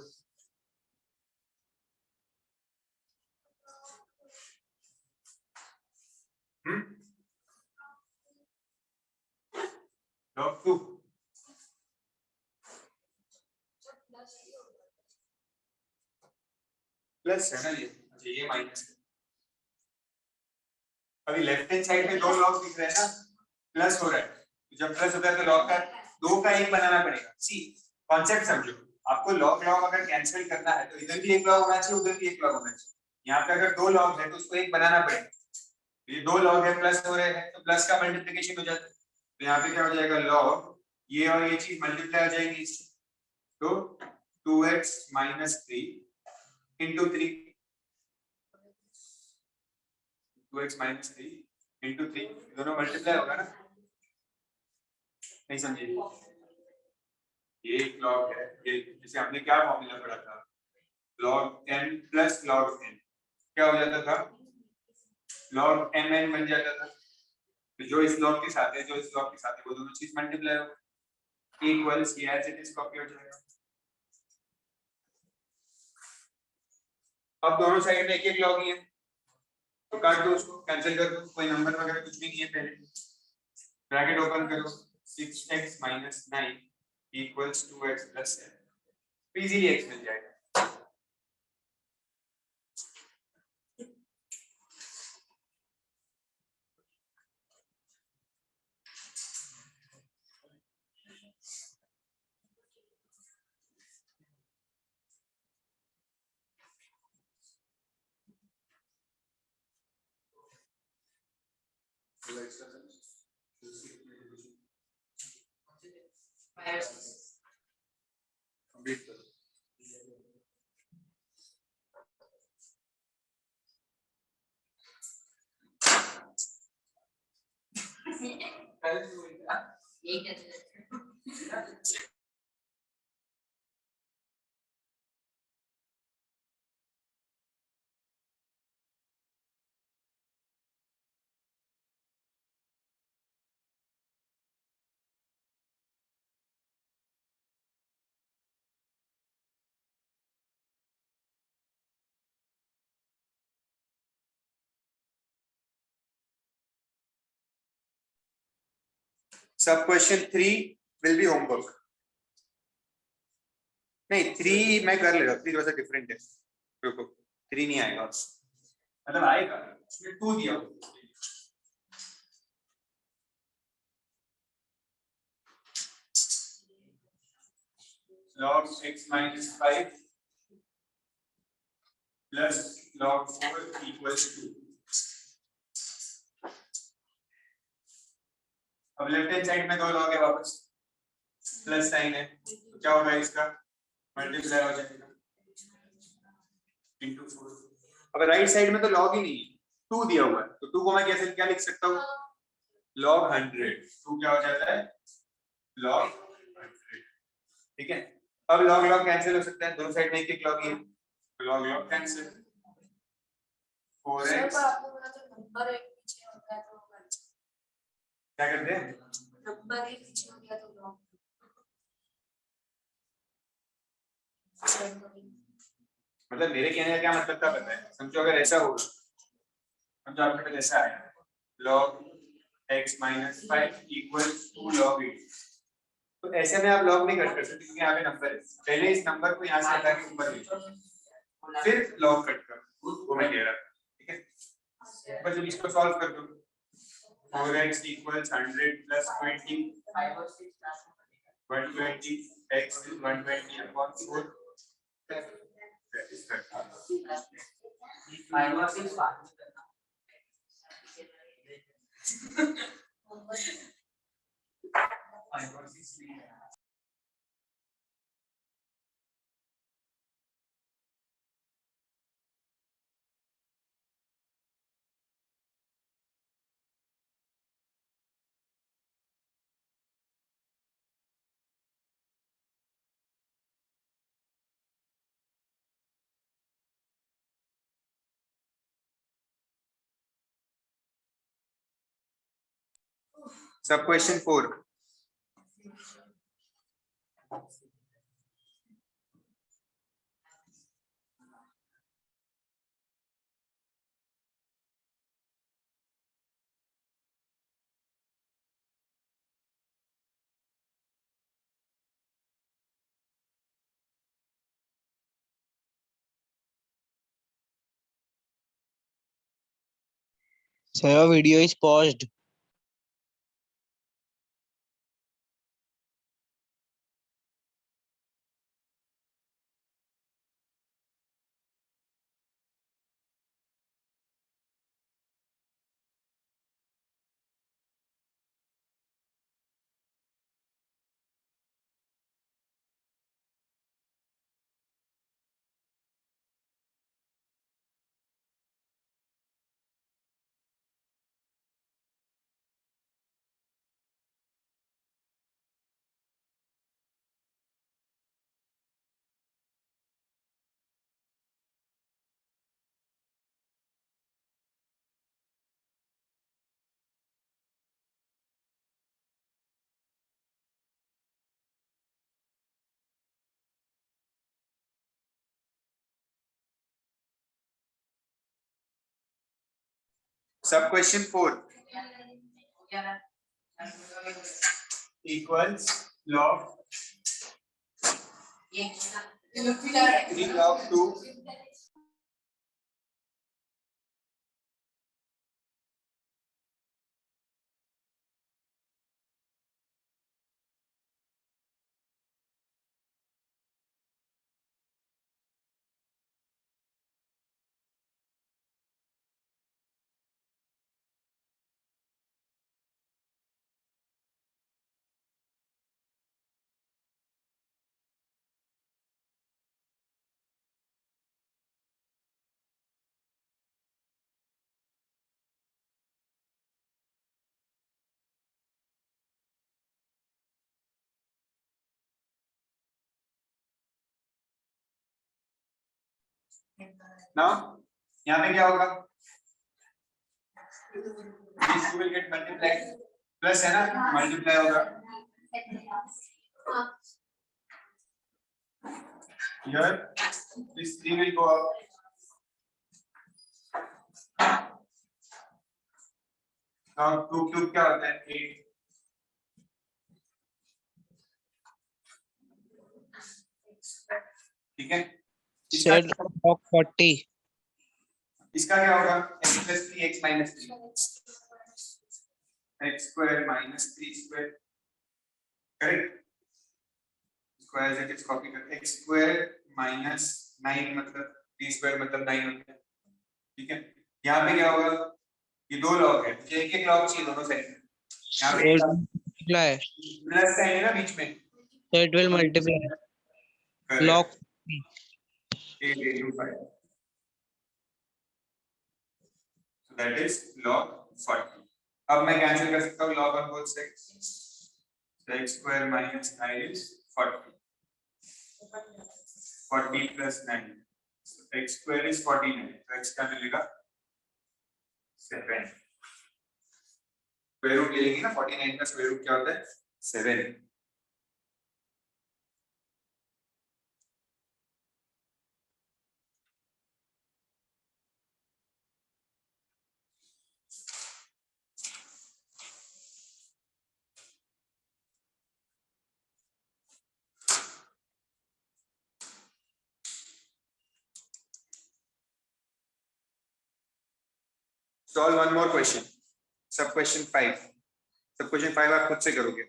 log 2 plus है ना ये, अच्छा ये माइनस है. अभी लेफ्ट हैंड साइड में 2 लॉग दिख रहे हैं ना, प्लस हो रहा है, तो जब प्लस होता है तो लॉग का 2 का 1 बनाना पड़ेगा. सी कॉन्सेप्ट समझो, आपको लॉग लॉग अगर कैंसिल करना है तो इधर भी एक लॉग होना चाहिए, उधर भी एक लॉग होना चाहिए. यहाँ पे अगर 2 लॉग है तो उसको 1 बनाना पड़ेगा. ये 2 लॉग है, प्लस हो रहे हैं, तो प्लस का मल्टीप्लिकेशन हो जाता है. तो यहाँ पे क्या हो जाएगा, लॉग ये और ये चीज मल्टीप्लाई हो जाएगी इससे, तो 2x minus 3 into 3, 2x minus 3 into 3 दोनों मल्टीप्लाई होगा ना, नहीं समझे? ये एक लॉग है, ये जैसे हमने क्या फॉर्मूला पढ़ा था, log n plus log n क्या हो जाता था, log mn बन जाता था। तो जो इस लॉग के साथ है, जो इस लॉग के साथ है, वो दोनों चीज मल्टीप्लाई हो, इक्वल्स ये एज इट इज कॉपी हो जाएगा। अब दोनों साइड में एक एक लॉग ही है, तो काट दो उसको, कैंसिल कर दो, कोई नंबर वगैरह कुछ भी नहीं है पहले। ब्रैकेट ओपन करो, 6x minus 9 equals 2x plus 7, easily x मिल जाएगा। कंप्लीट करो। सब क्वेश्चन 3 विल बी होमवर्क। नहीं 3 मैं कर ले रहा हूँ, 3 थोड़ा सा डिफरेंट है, रुको 3 नहीं आएगा, मतलब आएगा, उसमें 2 दिया हो। log x minus 5 plus log 4 equals 2। अब लेफ्ट हैंड साइड में दो लॉग है, वापस प्लस साइन है, तो क्या होगा इसका, मल्टीप्लाई हो जाएगा इनटू 4। अब राइट साइड में तो लॉग ही नहीं है, 2 दिया हुआ है, तो 2 को मैं कैसे क्या लिख सकता हूँ, log 100। 2 क्या हो जाता है, log 100, ठीक है। अब log log कैंसिल हो सकता है, दोनों साइड में एक एक log ही है, log log cancel, 4x
number एक पीछे होता है तो
क्या करते हैं,
नंबर एक पीछे हो गया तो लॉग
मतलब मेरे कहने का क्या मतलब था पता है, समझो अगर ऐसा होगा, समझो आपके पास ऐसा आया log x minus 5 equals to log 8, तो ऐसे में आप log नहीं कर सकते क्योंकि यहाँ पे नंबर है, पहले इस नंबर को यहाँ से हटा के ऊपर ले जाओ, फिर log कट करो, वो मैं कह रहा था, ठीक है। बस जब इसको सॉल्व कर दो, 4x equals 100 plus 20, 120 x is 120 upon 4, that is 30।
5 और 6
सब question 4,
So your video is paused.
सब question 4 equals log 3 log 2 now यहाँ पे क्या होगा these two will get multiplied plus है ना multiply होगा here this 3 will go up now 2 cube क्या होता है 8 ठीक है
Said log 40.
इसका क्या होगा x plus 3 x minus 3 x square minus 3 square correct square से किस कॉपी करते x square minus 9 मतलब 3 square मतलब 9 होता है ठीक है यहाँ पे क्या होगा ये दो लॉग है मुझे एक एक लॉग चाहिए दोनों साइड में यहाँ पे
Multiply.
प्लस साइन है ना बीच में
So it will multiply.
Correct.
Log
8 into 5 so that is log 40 अब मैं कैंसिल कर सकता हूँ log on both sides so x square minus 9 is 40 plus 9 so x square is 49 so x का मिलेगा 7 स्क्वायर रूट ले लेंगे ना 49 का स्क्वायर रूट क्या होता है 7 solve one more question sub question 5 आप खुद से करोगे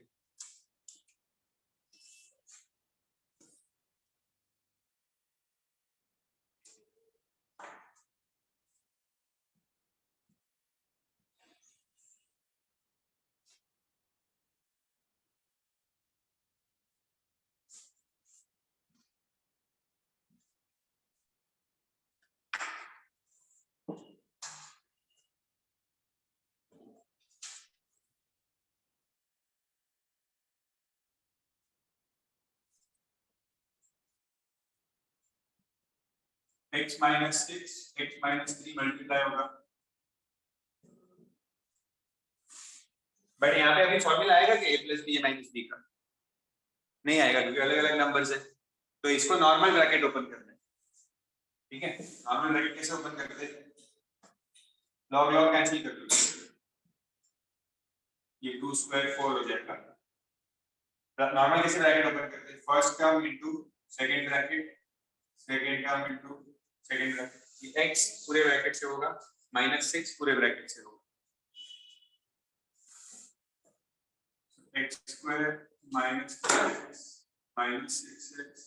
x minus 6 x minus 3 multiply होगा बट यहाँ पे अभी फॉर्मूला आएगा कि a plus b minus b का नहीं आएगा क्योंकि अलग अलग नंबर्स है तो इसको नॉर्मल ब्रैकेट ओपन करना है ठीक है नॉर्मल ब्रैकेट कैसे ओपन करते हैं लॉग लॉग कैंसिल कर दो ये 2 स्क्वायर 4 हो जाएगा नॉर्मल कैसे ब्रैकेट ओपन करते हैं first term into second bracket second term into second bracket ये x पूरे ब्रैकेट से होगा -6 पूरे ब्रैकेट से होगा x square minus 3x minus 6x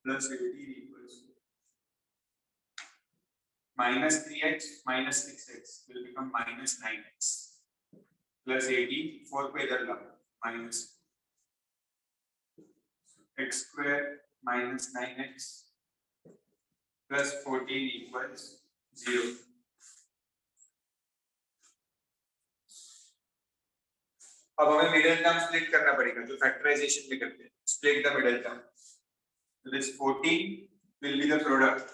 plus 18 equals minus 3x minus 6x will become minus 9x plus 18 4 को इधर ला minus x square minus 9x plus 14 equals 0 अब हमें मिडिल टर्म स्प्लिट करना पड़ेगा जो फैक्टराइजेशन में करते हैं split the middle term so this 14 will be the product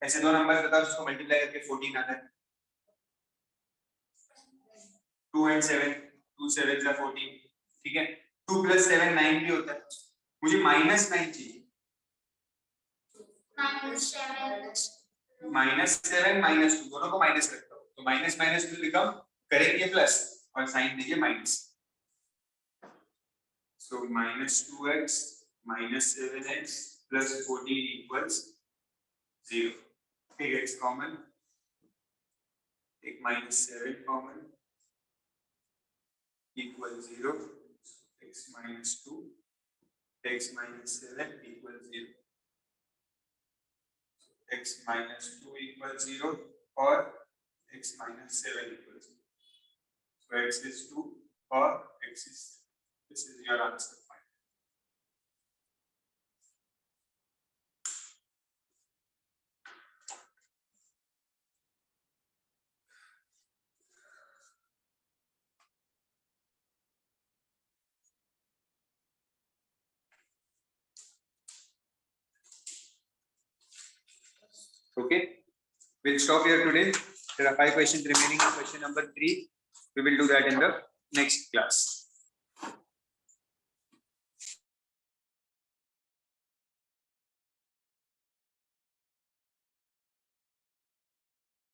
ऐसे दो नंबर्स बताओ जिसको मल्टीप्लाई करके 14 आता है 2 and 7 2 7 are 14 ठीक है 2 plus 7 9 भी होता है मुझे -9 चाहिए -7 -2 दोनों को माइनस रखता हूँ तो माइनस माइनस विल बिकम, करेंगे प्लस और साइन देंगे minus. So minus 2x minus 7x plus 14 equals 0. Take x common. Take minus 7 common. Equals 0. So x minus 2. X minus 7 equals 0. So x minus 2 equals 0 or x minus 7 equals 0. So x is 2 or x is, this is your answer. Okay, we'll stop here today. There are 5 questions remaining. Question number 3, we will do that in the next class.